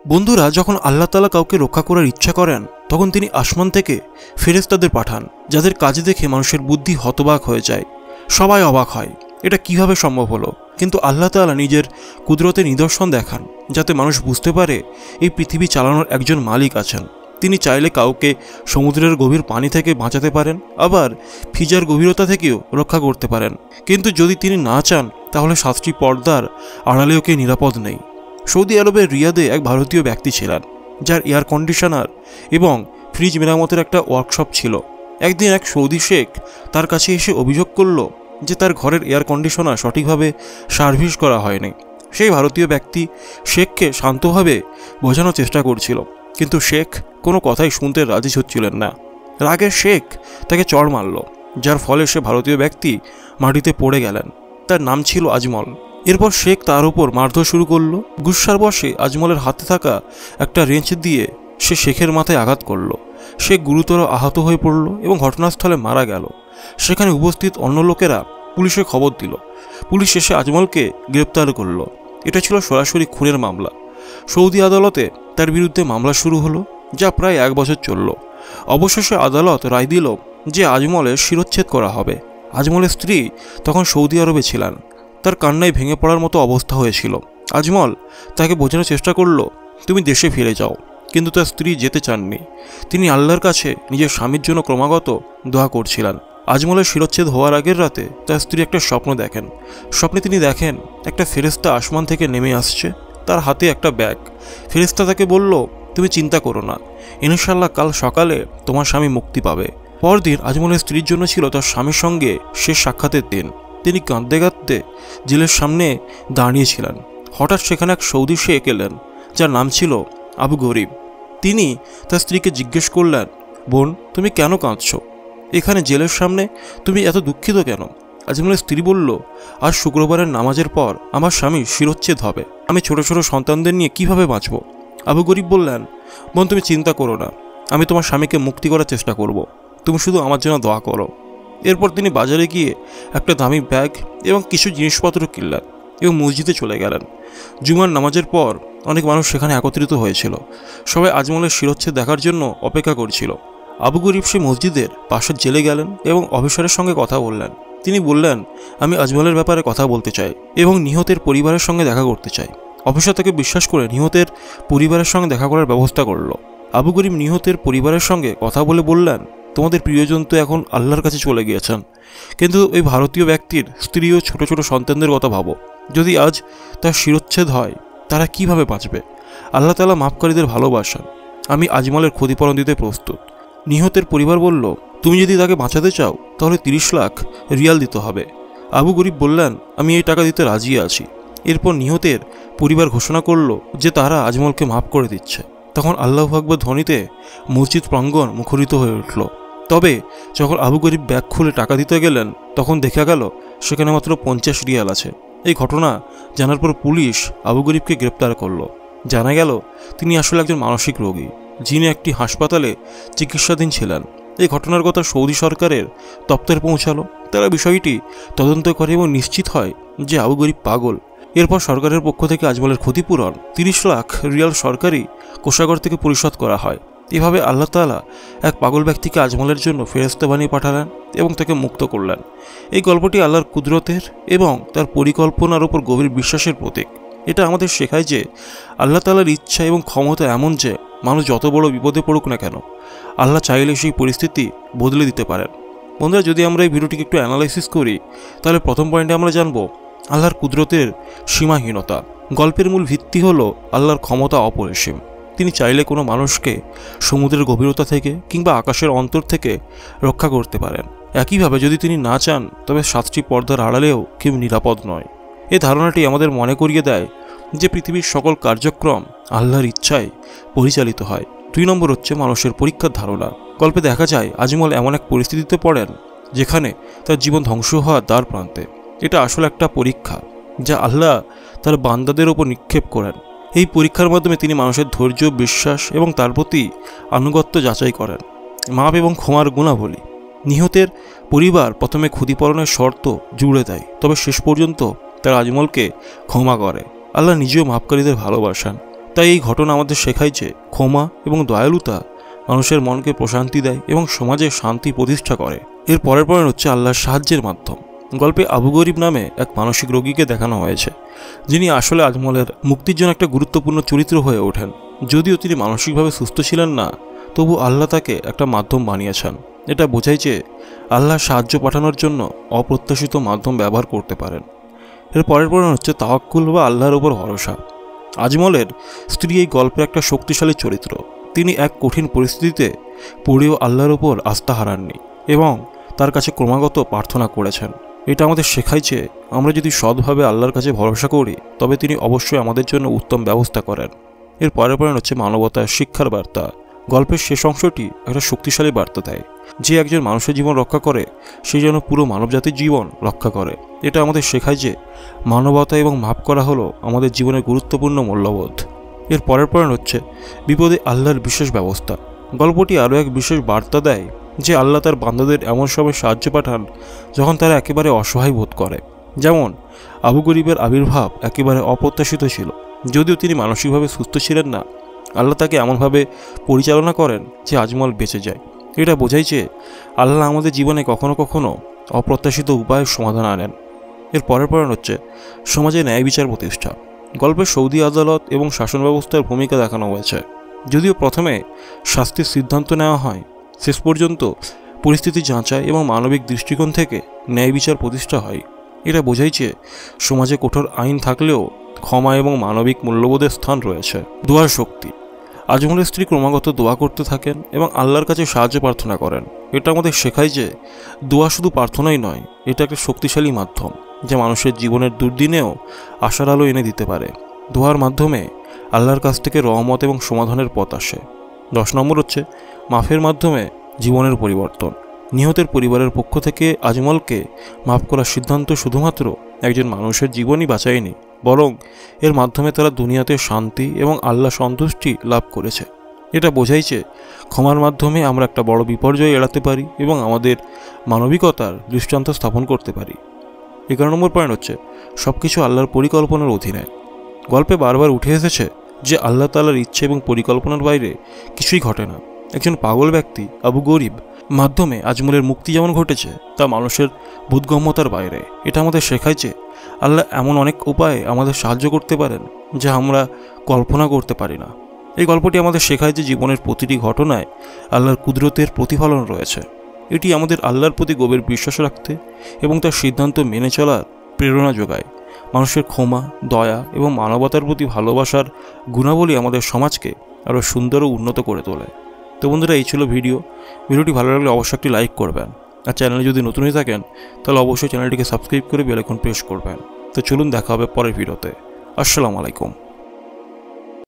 বন্ধুরা, যখন আল্লাহ তাআলা কাউকে রক্ষা করার ইচ্ছা করেন তখন তিনি আসমান থেকে ফেরেশতাদের পাঠান, যাদের কাজ দেখে মানুষের বুদ্ধি হতবাক হয়ে যায়। সবাই অবাক হয়, এটা কিভাবে সম্ভব হলো। কিন্তু আল্লাহ তাআলা নিজের কুদরতের নিদর্শন দেখান, যাতে মানুষ বুঝতে পারে এই পৃথিবী চালানোর একজন মালিক আছেন। তিনি চাইলে কাউকে সমুদ্রের গভীর পানি থেকে বাঁচাতে পারেন, আবার ফিজার গভীরতা থেকেও রক্ষা করতে পারেন। কিন্তু যদি তিনি না চান তাহলে 7টি পর্দার আড়ালেও কেউ নিরাপদ নেই। সৌদি আরবের রিয়াদে এক ভারতীয় ব্যক্তি ছিলেন, যার এয়ার কন্ডিশনার এবং ফ্রিজ মেরামতের একটা ওয়ার্কশপ ছিল। একদিন এক সৌদি শেখ তার কাছে এসে অভিযোগ করল যে তার ঘরের এয়ার কন্ডিশনার সঠিকভাবে সার্ভিস করা হয়নি। সেই ভারতীয় ব্যক্তি শেখকে শান্তভাবে বোঝানোর চেষ্টা করছিল, কিন্তু শেখ কোনো কথাই শুনতে রাজি হচ্ছিলেন না। রাগে শেখ তাকে চড় মারল, যার ফলে সে ভারতীয় ব্যক্তি মাটিতে পড়ে গেলেন। তার নাম ছিল আজমল। এরপর শেখ তার উপর মারধর শুরু করল। গুস্সার বশে আজমলের হাতে থাকা একটা রেঞ্চ দিয়ে সে শেখের মাথায় আঘাত করল। শেখ গুরুতর আহত হয়ে পড়ল এবং ঘটনাস্থলে মারা গেল। সেখানে উপস্থিত অন্য লোকেরা পুলিশে খবর দিল। পুলিশ এসে আজমলকে গ্রেপ্তার করল। এটা ছিল সরাসরি খুনের মামলা। সৌদি আদালতে তার বিরুদ্ধে মামলা শুরু হলো, যা প্রায় 1 বছর চলল। অবশেষে আদালত রায় দিল যে আজমলের শিরচ্ছেদ করা হবে। আজমলের স্ত্রী তখন সৌদি আরবে ছিলেন। তার কান্নায় ভেঙে পড়ার মতো অবস্থা হয়েছিল। আজমল তাকে বোঝানোর চেষ্টা করল, তুমি দেশে ফিরে যাও, কিন্তু তার স্ত্রী যেতে চাননি। তিনি আল্লাহর কাছে নিজের স্বামীর জন্য ক্রমাগত দোয়া করছিলেন। আজমলের শিরচ্ছেদ হওয়ার আগের রাতে তার স্ত্রী একটা স্বপ্ন দেখেন। স্বপ্নে তিনি দেখেন একটা ফেরেশতা আসমান থেকে নেমে আসছে, তার হাতে একটা ব্যাগ। ফেরেশতা তাকে বলল, তুমি চিন্তা করো না, ইনশাআল্লাহ কাল সকালে তোমার স্বামী মুক্তি পাবে। পরদিন আজমলের স্ত্রীর জন্য ছিল তার স্বামীর সঙ্গে শেষ সাক্ষাতের দিন। তিনি কাঁদতে কাঁদতে জেলের সামনে দাঁড়িয়েছিলেন। হঠাৎ সেখানে এক সৌদি শেখ এলেন, যার নাম ছিল আবু গরিব। তিনি তার স্ত্রীকে জিজ্ঞেস করলেন, বোন, তুমি কেন কাঁদছ? এখানে জেলের সামনে তুমি এত দুঃখিত কেন? আজমলের স্ত্রী বলল, আজ শুক্রবারের নামাজের পর আমার স্বামীর শিরচ্ছেদ হবে, আমি ছোট ছোট সন্তানদের নিয়ে কিভাবে বাঁচব? আবু গরিব বললেন, বোন, তুমি চিন্তা করো না, আমি তোমার স্বামীকে মুক্তি করার চেষ্টা করব, তুমি শুধু আমার জন্য দোয়া করো। এরপর তিনি বাজারে গিয়ে একটা দামি ব্যাগ এবং কিছু জিনিসপত্র কিনলেন এবং মসজিদে চলে গেলেন। জুমার নামাজের পর অনেক মানুষ সেখানে একত্রিত হয়েছিল। সবাই আজমলের শিরচ্ছেদ দেখার জন্য অপেক্ষা করছিল। আবু গরিব সে মসজিদের পাশের জেলে গেলেন এবং অফিসারের সঙ্গে কথা বললেন। তিনি বললেন, আমি আজমলের ব্যাপারে কথা বলতে চাই এবং নিহতের পরিবারের সঙ্গে দেখা করতে চাই। অফিসার তাকে বিশ্বাস করে নিহতের পরিবারের সঙ্গে দেখা করার ব্যবস্থা করল। আবু গরিব নিহতের পরিবারের সঙ্গে কথা বলে বললেন, তোমাদের প্রিয়জন তো এখন আল্লাহর কাছে চলে গিয়েছেন, কিন্তু ওই ভারতীয় ব্যক্তির স্ত্রী ও ছোট ছোট সন্তানদের কথা ভাবো। যদি আজ তার শিরচ্ছেদ হয়, তারা কিভাবে বাঁচবে? আল্লাহ তাআলা মাফকারীদের ভালোবাসেন। আমি আজমলের ক্ষতিপূরণ দিতে প্রস্তুত। নিহতের পরিবার বলল, তুমি যদি তাকে বাঁচাতে চাও তাহলে 30 লাখ রিয়াল দিতে হবে। আবু গরিব বললেন, আমি এই টাকা দিতে রাজি আছি। এরপর নিহতের পরিবার ঘোষণা করল যে তারা আজমলকে মাফ করে দিচ্ছে। তখন আল্লাহু আকবার ধ্বনিতে মসজিদ প্রাঙ্গণ মুখরিত হয়ে উঠল। তবে যখন আবু গরিব ব্যাগ খুলে টাকা দিতে গেলেন, তখন দেখা গেল সেখানে মাত্র 50 রিয়াল আছে। এই ঘটনা জানার পর পুলিশ আবু গরিবকে গ্রেপ্তার করল। জানা গেল তিনি আসলে একজন মানসিক রোগী, যিনি একটি হাসপাতালে চিকিৎসাধীন ছিলেন। এই ঘটনার কথা সৌদি সরকারের দপ্তরে পৌঁছালো। তারা বিষয়টি তদন্ত করে এবং নিশ্চিত হয় যে আবু গরিব পাগল। এরপর সরকারের পক্ষ থেকে আজমলের ক্ষতিপূরণ 30 লাখ রিয়াল সরকারি কোষাগার থেকে পরিশোধ করা হয়। এভাবে আল্লাহ তাআলা এক পাগল ব্যক্তিকে আজমলের জন্য ফেরেশতা বানিয়ে পাঠালেন এবং তাকে মুক্ত করলেন। এই গল্পটি আল্লাহর কুদরতের এবং তার পরিকল্পনার উপর গভীর বিশ্বাসের প্রতীক। এটা আমাদের শেখায় যে আল্লাহ তাআলার ইচ্ছা এবং ক্ষমতা এমন যে মানুষ যত বড় বিপদে পড়ুক না কেন, আল্লাহ চাইলে সেই পরিস্থিতি বদলে দিতে পারেন। বন্ধুরা, যদি আমরা এই ভিডিওটিকে একটু অ্যানালাইসিস করি, তাহলে প্রথম পয়েন্টে আমরা জানব আল্লাহর কুদরতের সীমাহীনতা। গল্পের মূল ভিত্তি হলো আল্লাহর ক্ষমতা অপরিসীম। তিনি চাইলে কোনো মানুষকে সমুদ্রের গভীরতা থেকে কিংবা আকাশের অন্তর থেকে রক্ষা করতে পারেন। একইভাবে যদি তিনি না চান, তবে 7টি পর্দার আড়ালেও কেউ নিরাপদ নয়। এই ধারণাটি আমাদের মনে করিয়ে দেয় যে পৃথিবীর সকল কার্যক্রম আল্লাহর ইচ্ছায় পরিচালিত হয়। 2 নম্বর হচ্ছে মানুষের পরীক্ষার ধারণা। গল্পে দেখা যায় আজমল এমন এক পরিস্থিতিতে পড়েন যেখানে তার জীবন ধ্বংস হওয়ার দ্বার প্রান্তে। এটা আসলে একটা পরীক্ষা যা আল্লাহ তার বান্দাদের ওপর নিক্ষেপ করেন। এই পরীক্ষার মাধ্যমে তিনি মানুষের ধৈর্য, বিশ্বাস এবং তার প্রতি আনুগত্য যাচাই করেন। মাপ এবং ক্ষমার গুণাবলী। নিহতের পরিবার প্রথমে ক্ষতিপূরণের শর্ত জুড়ে দেয়, তবে শেষ পর্যন্ত তারা আজমলকে ক্ষমা করে। আল্লাহ নিজেও মাফকারীদের ভালোবাসেন। তাই এই ঘটনা আমাদের শেখায় যে ক্ষমা এবং দয়ালুতা মানুষের মনকে প্রশান্তি দেয় এবং সমাজে শান্তি প্রতিষ্ঠা করে। এর পরের পয়েন্ট হচ্ছে আল্লাহর সাহায্যের মাধ্যম। গল্পে আবু গরিব নামে এক মানসিক রোগীকে দেখানো হয়েছে, যিনি আসলে আজমলের মুক্তির জন্য একটা গুরুত্বপূর্ণ চরিত্র হয়ে ওঠেন। যদিও তিনি মানসিকভাবে সুস্থ ছিলেন না, তবু আল্লাহ তাকে একটা মাধ্যম বানিয়েছেন। এটা বোঝায় যে আল্লাহ সাহায্য পাঠানোর জন্য অপ্রত্যাশিত মাধ্যম ব্যবহার করতে পারেন। এর পরের পয়েন্ট হচ্ছে তাওয়াক্কুল বা আল্লাহর উপর ভরসা। আজমলের স্ত্রী এই গল্পের একটা শক্তিশালী চরিত্র। তিনি এক কঠিন পরিস্থিতিতে পড়েও আল্লাহর উপর আস্থা হারাননি এবং তার কাছে ক্রমাগত প্রার্থনা করেছেন। এটা আমাদের শেখায় যে আমরা যদি সৎভাবে আল্লাহর কাছে ভরসা করি তবে তিনি অবশ্যই আমাদের জন্য উত্তম ব্যবস্থা করেন। এর পরের পয়েন্ট হচ্ছে মানবতার শিক্ষার বার্তা। গল্পের শেষ অংশটি একটা শক্তিশালী বার্তা দেয় যে একজন মানুষের জীবন রক্ষা করে সে যেন পুরো মানবজাতির জীবন রক্ষা করে। এটা আমাদের শেখায় যে মানবতা এবং মাফ করা হলো আমাদের জীবনের গুরুত্বপূর্ণ মূল্যবোধ। এর পরের পয়েন্ট হচ্ছে বিপদে আল্লাহর বিশেষ ব্যবস্থা। গল্পটি আরও এক বিশেষ বার্তা দেয় যে আল্লাহ তার বান্দাদের এমন সময় সাহায্য পাঠান যখন তারা একেবারে অসহায় বোধ করে। যেমন আবু গরিবের আবির্ভাব একেবারে অপ্রত্যাশিত ছিল। যদিও তিনি মানসিকভাবে সুস্থ ছিলেন না, আল্লাহ তাকে এমনভাবে পরিচালনা করেন যে আজমল বেঁচে যায়। এটা বোঝায় যে আল্লাহ আমাদের জীবনে কখনো কখনো অপ্রত্যাশিত উপায়ের সমাধান আনেন। এর পরের পয়েন্ট হচ্ছে সমাজে ন্যায় বিচার প্রতিষ্ঠা। গল্পে সৌদি আদালত এবং শাসন ব্যবস্থার ভূমিকা দেখানো হয়েছে। যদিও প্রথমে শাস্তির সিদ্ধান্ত নেওয়া হয়, শেষ পর্যন্ত পরিস্থিতি যাচাই এবং মানবিক দৃষ্টিকোণ থেকে ন্যায় বিচার প্রতিষ্ঠা হয়। এটা বোঝায় যে সমাজে কঠোর আইন থাকলেও ক্ষমা এবং মানবিক মূল্যবোধের স্থান রয়েছে। দোয়ার শক্তি। আজমলের স্ত্রী ক্রমাগত দোয়া করতে থাকেন এবং আল্লাহর কাছে সাহায্য প্রার্থনা করেন। এটা আমাদের শেখায় যে দোয়া শুধু প্রার্থনাই নয়, এটা একটা শক্তিশালী মাধ্যম যা মানুষের জীবনের দুর্দিনেও আশার আলো এনে দিতে পারে। দোয়ার মাধ্যমে আল্লাহর কাছ থেকে রহমত এবং সমাধানের পথ আসে। 10 নম্বর হচ্ছে মাফের মাধ্যমে জীবনের পরিবর্তন। নিহতের পরিবারের পক্ষ থেকে আজমলকে মাফ করার সিদ্ধান্ত শুধুমাত্র একজন মানুষের জীবনই বাঁচায়নি, বরং এর মাধ্যমে তারা দুনিয়াতে শান্তি এবং আল্লাহ সন্তুষ্টি লাভ করেছে। এটা বোঝায় যে ক্ষমার মাধ্যমে আমরা একটা বড় বিপর্যয় এড়াতে পারি এবং আমাদের মানবিকতার দৃষ্টান্ত স্থাপন করতে পারি। 11 নম্বর পয়েন্ট হচ্ছে সব কিছু আল্লাহর পরিকল্পনার অধীনে। গল্পে বারবার উঠে এসেছে যে আল্লাহ তাআলার ইচ্ছে এবং পরিকল্পনার বাইরে কিছুই ঘটে না। একজন পাগল ব্যক্তি আবু গরিব মাধ্যমে আজমলের মুক্তি যেমন ঘটেছে তা মানুষের বোধগম্যতার বাইরে। এটা আমাদের শেখায় যে আল্লাহ এমন অনেক উপায়ে আমাদের সাহায্য করতে পারেন যা আমরা কল্পনা করতে পারি না। এই গল্পটি আমাদের শেখায় যে জীবনের প্রতিটি ঘটনায় আল্লাহর কুদরতের প্রতিফলন রয়েছে। এটি আমাদের আল্লাহর প্রতি গভীর বিশ্বাস রাখতে এবং তার সিদ্ধান্ত মেনে চলার প্রেরণা যোগায়। মানুষের ক্ষমা, দয়া এবং মানবতার প্রতি ভালোবাসার গুণাবলী আমাদের সমাজকে আরও সুন্দর ও উন্নত করে তোলে। তো বন্ধুরা, এই ছিল ভিডিওটি ভালো লাগলে অবশ্যই একটি লাইক করবেন, আর চ্যানেলে যদি নতুন হয়ে থাকেন তাহলে অবশ্যই চ্যানেলটিকে সাবস্ক্রাইব করে বেল আইকন প্রেস করবেন। তো চলুন দেখা হবে পরের ভিডিওতে। আসসালামু আলাইকুম।